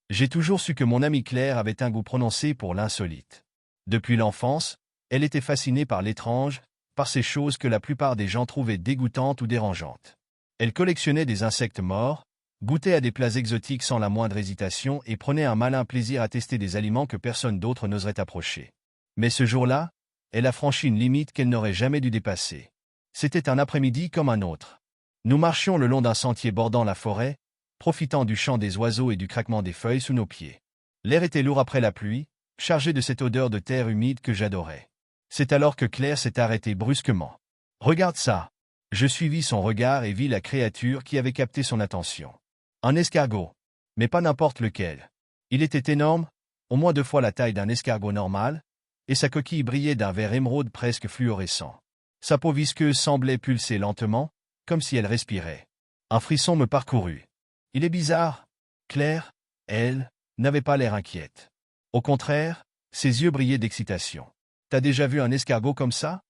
J'ai toujours su que mon amie Claire avait un goût prononcé pour l'insolite. Depuis l'enfance, elle était fascinée par l'étrange, par ces choses que la plupart des gens trouvaient dégoûtantes ou dérangeantes. Elle collectionnait des insectes morts, goûtait à des plats exotiques sans la moindre hésitation et prenait un malin plaisir à tester des aliments que personne d'autre n'oserait approcher. Mais ce jour-là, elle a franchi une limite qu'elle n'aurait jamais dû dépasser. C'était un après-midi comme un autre. Nous marchions le long d'un sentier bordant la forêt, profitant du chant des oiseaux et du craquement des feuilles sous nos pieds. L'air était lourd après la pluie, chargé de cette odeur de terre humide que j'adorais. C'est alors que Claire s'est arrêtée brusquement. « Regarde ça !» Je suivis son regard et vis la créature qui avait capté son attention. Un escargot. Mais pas n'importe lequel. Il était énorme, au moins 2 fois la taille d'un escargot normal, et sa coquille brillait d'un vert émeraude presque fluorescent. Sa peau visqueuse semblait pulser lentement, comme si elle respirait. Un frisson me parcourut. Il est bizarre. Claire, elle, n'avait pas l'air inquiète. Au contraire, ses yeux brillaient d'excitation. « T'as déjà vu un escargot comme ça?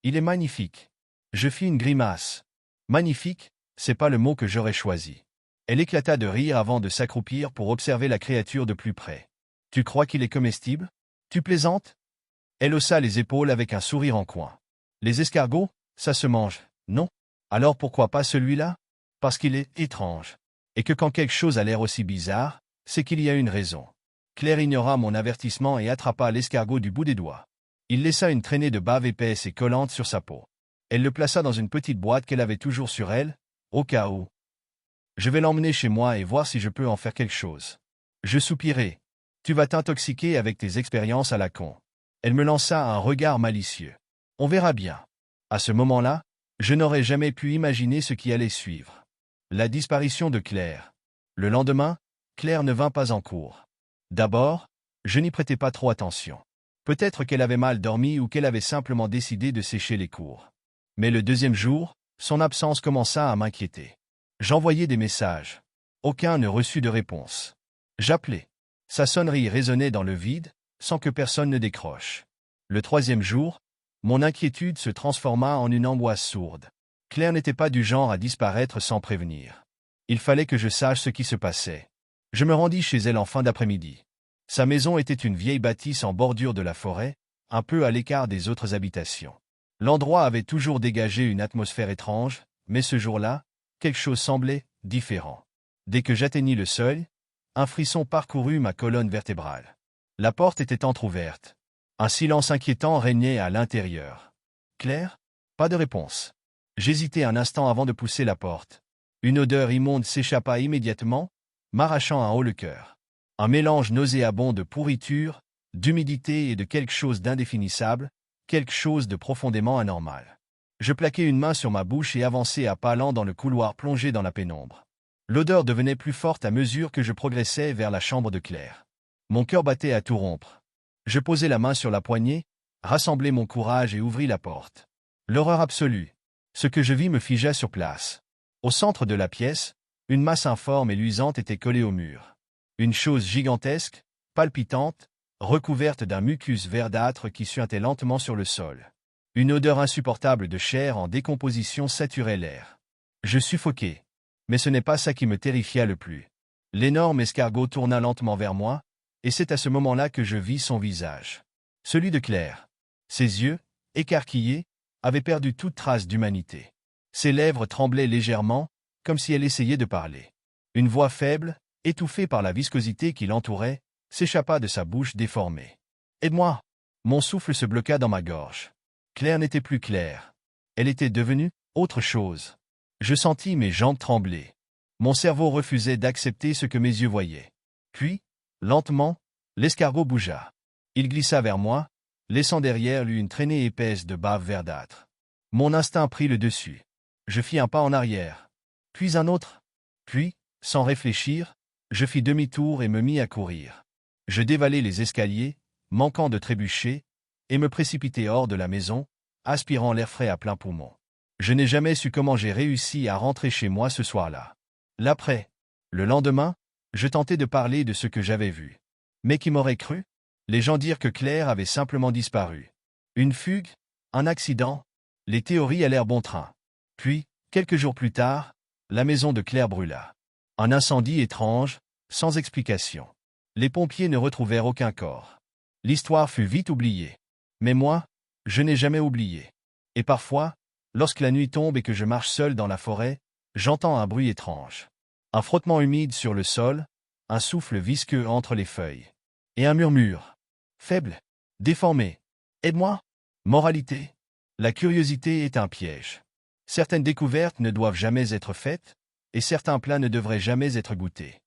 Il est magnifique. » Je fis une grimace. Magnifique, c'est pas le mot que j'aurais choisi. Elle éclata de rire avant de s'accroupir pour observer la créature de plus près. « Tu crois qu'il est comestible? Tu plaisantes? » Elle haussa les épaules avec un sourire en coin. « Les escargots, ça se mange, non? Alors pourquoi pas celui-là? Parce qu'il est étrange. Et que quand quelque chose a l'air aussi bizarre, c'est qu'il y a une raison. » Claire ignora mon avertissement et attrapa l'escargot du bout des doigts. Il laissa une traînée de bave épaisse et collante sur sa peau. Elle le plaça dans une petite boîte qu'elle avait toujours sur elle, au cas où. « Je vais l'emmener chez moi et voir si je peux en faire quelque chose. » Je soupirai. « Tu vas t'intoxiquer avec tes expériences à la con. » Elle me lança un regard malicieux. « On verra bien. » À ce moment-là, je n'aurais jamais pu imaginer ce qui allait suivre. La disparition de Claire. Le lendemain, Claire ne vint pas en cours. D'abord, je n'y prêtais pas trop attention. Peut-être qu'elle avait mal dormi ou qu'elle avait simplement décidé de sécher les cours. Mais le deuxième jour, son absence commença à m'inquiéter. J'envoyais des messages. Aucun ne reçut de réponse. J'appelais. Sa sonnerie résonnait dans le vide, sans que personne ne décroche. Le troisième jour, mon inquiétude se transforma en une angoisse sourde. Claire n'était pas du genre à disparaître sans prévenir. Il fallait que je sache ce qui se passait. Je me rendis chez elle en fin d'après-midi. Sa maison était une vieille bâtisse en bordure de la forêt, un peu à l'écart des autres habitations. L'endroit avait toujours dégagé une atmosphère étrange, mais ce jour-là, quelque chose semblait différent. Dès que j'atteignis le seuil, un frisson parcourut ma colonne vertébrale. La porte était entr'ouverte. Un silence inquiétant régnait à l'intérieur. « Claire ?» Pas de réponse. J'hésitai un instant avant de pousser la porte. Une odeur immonde s'échappa immédiatement, m'arrachant un haut le cœur. Un mélange nauséabond de pourriture, d'humidité et de quelque chose d'indéfinissable, quelque chose de profondément anormal. Je plaquai une main sur ma bouche et avançai à pas lents dans le couloir plongé dans la pénombre. L'odeur devenait plus forte à mesure que je progressais vers la chambre de Claire. Mon cœur battait à tout rompre. Je posai la main sur la poignée, rassemblai mon courage et ouvris la porte. L'horreur absolue. Ce que je vis me figea sur place. Au centre de la pièce, une masse informe et luisante était collée au mur. Une chose gigantesque, palpitante, recouverte d'un mucus verdâtre qui suintait lentement sur le sol. Une odeur insupportable de chair en décomposition saturait l'air. Je suffoquai. Mais ce n'est pas ça qui me terrifia le plus. L'énorme escargot tourna lentement vers moi, et c'est à ce moment-là que je vis son visage. Celui de Claire. Ses yeux, écarquillés, avaient perdu toute trace d'humanité. Ses lèvres tremblaient légèrement, comme si elle essayait de parler. Une voix faible, étouffée par la viscosité qui l'entourait, s'échappa de sa bouche déformée. « Aide-moi !» Mon souffle se bloqua dans ma gorge. Claire n'était plus Claire. Elle était devenue autre chose. Je sentis mes jambes trembler. Mon cerveau refusait d'accepter ce que mes yeux voyaient. Puis, lentement, l'escargot bougea. Il glissa vers moi, laissant derrière lui une traînée épaisse de bave verdâtre. Mon instinct prit le dessus. Je fis un pas en arrière, puis un autre. Puis, sans réfléchir, je fis demi-tour et me mis à courir. Je dévalai les escaliers, manquant de trébucher, et me précipitai hors de la maison, aspirant l'air frais à plein poumon. Je n'ai jamais su comment j'ai réussi à rentrer chez moi ce soir-là. L'après, le lendemain, je tentai de parler de ce que j'avais vu. Mais qui m'aurait cru? Les gens dirent que Claire avait simplement disparu. Une fugue? Un accident? Les théories allèrent bon train. Puis, quelques jours plus tard, la maison de Claire brûla. Un incendie étrange, sans explication. Les pompiers ne retrouvèrent aucun corps. L'histoire fut vite oubliée. Mais moi, je n'ai jamais oublié. Et parfois, lorsque la nuit tombe et que je marche seul dans la forêt, j'entends un bruit étrange. Un frottement humide sur le sol, un souffle visqueux entre les feuilles. Et un murmure. Faible. Déformé. Aide-moi. Moralité. La curiosité est un piège. Certaines découvertes ne doivent jamais être faites, et certains plats ne devraient jamais être goûtés.